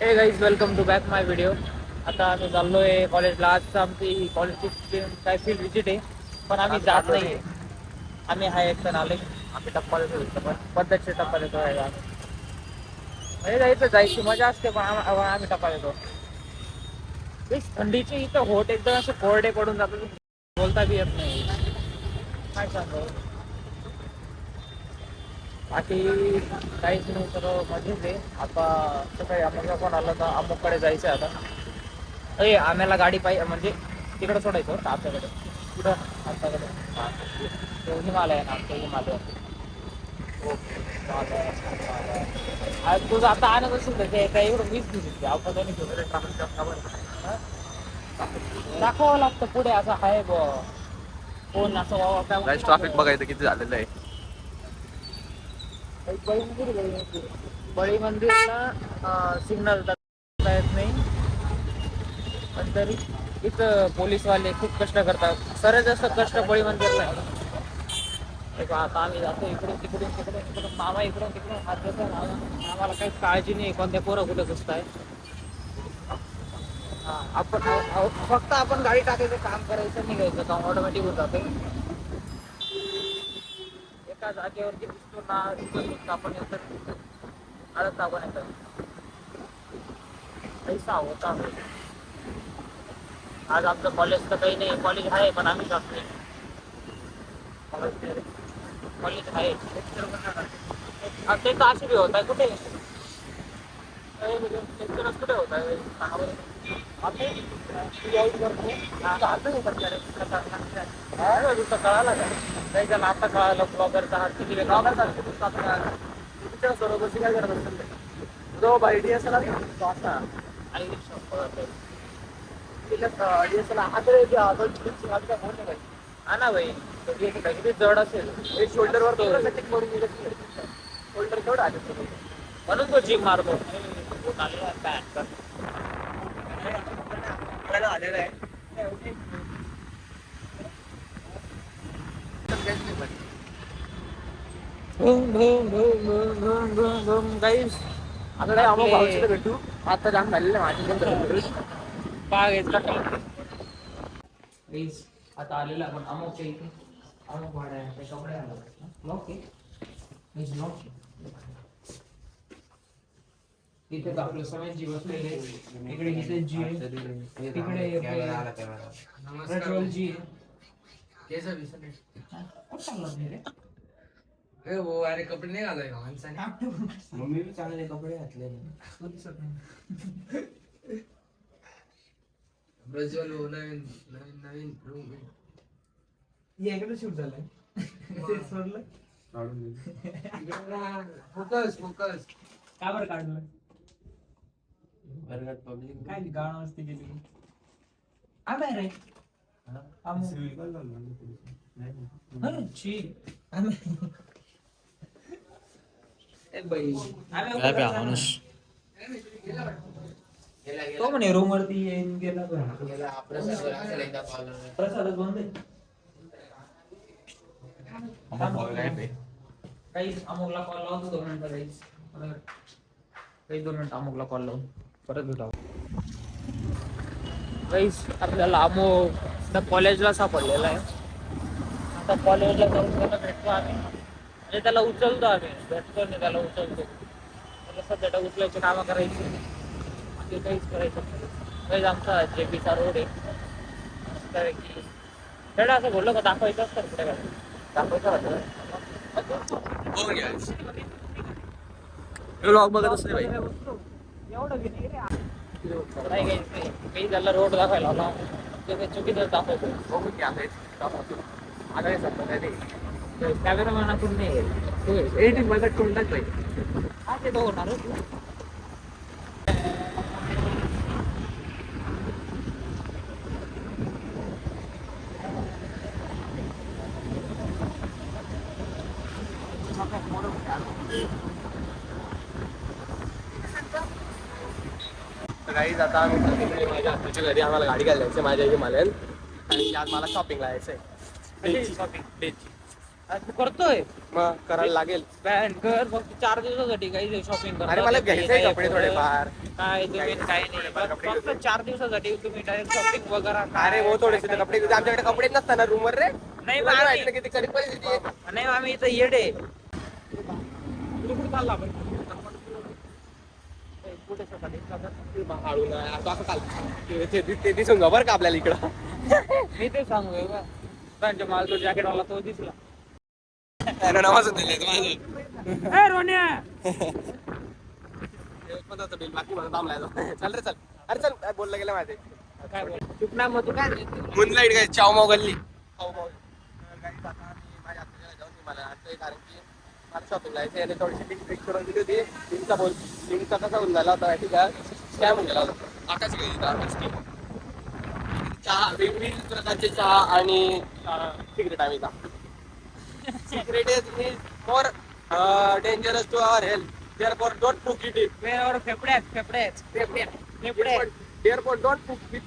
हे guys welcome to back my video. आता आम्ही चाललोय कॉलेजला. आज आमची कॉलेजची काय फील्ड विजिट आहे, पण आम्ही जात नाही. आम्ही हा एक तर आले, आम्ही टप्पा देतो, पण पद्धतशीर टप्पा देतो. म्हणजे जायचं जायची मजा असते, पण आम्ही टप्पा देतो. थंडीची इथं होट एकदम असे कोरडे पडून जातो, बोलता बी येत नाही. काय सांगू बाकी काहीच नाही, तर मजेच आहे. आता सकाळी आम्हाला कोण आलं तर अमुककडे जायचं आहे. आता आम्हाला गाडी पाहिजे, म्हणजे तिकडे सोडायचं होतं आपल्याकडे. कुठं आमच्याकडे हां, हिमालय ना, आमचं हिमालय. ओके चालेल. तुझं आता आणत असेल तर ते काही एवढं वीज घेऊन आपण दाखवावं लागतं पुढे. असं आहे ब कोण असं वावा ट्रॅफिक बघायचं किती झालेलं आहे. बळी मंदिरला सिग्नल येत नाही, पण तरी इथं पोलीसवाले खूप कष्ट करतात. सर्वात जास्त कष्ट बळी मंदिरला आहे. आता आम्ही जातो इकडून तिकडून मामा इकडून तिकडून हात देतो. आम्हाला काहीच काळजी नाही कोणत्या पोरं कुठे घुसताय. हां, फक्त आपण गाडी टाकायचं, काम करायचं, निघायचं, काम ऑटोमॅटिक होत जातं. एका जागेवरती दिसतो ना, तिथं आपण येतं आळत आपण येतं पैसा होता. आज आमचं कॉलेज तर काही नाही, कॉलेज आहे पण आम्ही जात नाही. कॉलेज आहे ते तर अशी बी होत आहे. कुठे लेक्चरच कुठे होत आहे? कळाला का काही जण आता कळालं ब्लॉगरचा हात किती वेगळा बरोबर काय करत असेल जो बायडी असेल तो असा हा ना भाई, किती जड असेल शोल्डरवर शोल्डर केवढं आले म्हणून तो जिम मारतो. आलेला आहे गाईस. आता भेटू, आता जाम झालेलं माझी आता आलेला आपण अमुकच्या इथे. अमुक भाड्या आहे कपडे लॉक आहे. इथे आपलं सगळ्यांची बसलेले. इकडे हितेशजी आहे, तिकडे प्रज्वलजी आहे. वो अरे कपडे नाही घालाय माणसाने. मम्मी बी चांगले कपडे घातले. प्रज्वल हो, नवीन नवीन नवीन रूम इकडे शूट झालंय. सोडलं फोकस फोकस का बरं काढलं? वर्गात पब्लिक काय गाणं मस्ती केली. आम्ही रे माणूस तो म्हणे रूम वरती येऊन गेला. प्रसादच बंद आहे. काही अमुकला कॉल लावतो 2 मिनिटं. काही 2 मिनिटं अमुकला कॉल लावून परत भेटावं. काहीच आपल्याला अमुक कॉलेजला सापडलेला आहे. आता कॉलेजला जाऊन त्याला भेटतो आम्ही, म्हणजे त्याला उचलतो आम्ही. भेटतो नाही, त्याला उचलतो. त्याला सध्या उचलायची कामं करायची, बाकी काहीच करायचं नाही. काहीच आमचा JPचा रोड आहे की त्याला असं बोललो का दाखवायचं असतं कुठे काय दाखवायचं होतं. व्लॉग बघतच नाही भाई. एवढं बी नाही रे. काही त्याला रोड दाखवायला होता, ते काही चुकीचं दाखवतो. बघून घ्या आगाय कॅमेरामॅनातून नाही एडिटिंग बघत करून टाक भाई. हा ते तो होणार. गाईज आता आम्ही माझ्या आत्याच्या घरी. आम्हाला गाडी घ्यायला जायचं माझ्या हिमालयन, आणि आज मला शॉपिंगला जायचंय. शॉपिंग डेची तू करतोय मग करायला लागेल. पॅन कर फक्त 4 दिवसासाठी काही शॉपिंग कर. अरे मला घ्यायचंय कपडे थोडेफार. काय तुम्ही काय नाही फक्त 4 दिवसासाठी तुम्ही डायरेक्ट शॉपिंग वगैरे अरे हो थोडेसे ते कपडे आमच्याकडे कपडे नसतात ना रूम वर रे. नाही तुला मग माहिती ना किती गरीब परिस्थिती आहे. नाही आम्ही इथं येडे कुठे चालला आपण कुठे सकाळी हळू नाही, असं चालतं. ते दिसून जा बरं का आपल्याला इकडं. मी ते सांगू का त्यांच्या मला तो जॅकेट वाला तो दिसला नावाच माझं ए रोन्या बिल बाकी मला दाम लायचं. चल रे चल. अरे चल काय बोललं गेलं माहिती काय बोल चुप ना मग तू काय मूनलाईट काय चाव माव गल्ली गाडी जाता आणि माझ्या आत्याला जाऊन मला वाटतंय कारण की मला शॉपिंग लायचं आणि थोडीशी लिंक ट्रिक करून दिली होती. लिंकचा कसा होऊन झाला होता माहिती का स्कॅम होऊन गेला होता. आकाश गेली चहा वेगवेगळी प्रकारचे चहा आणि सिगरेट आम्ही का cigarette is more dangerous to our health. Therefore, don't cook it. फेफड्यात Therefore, don't cook it.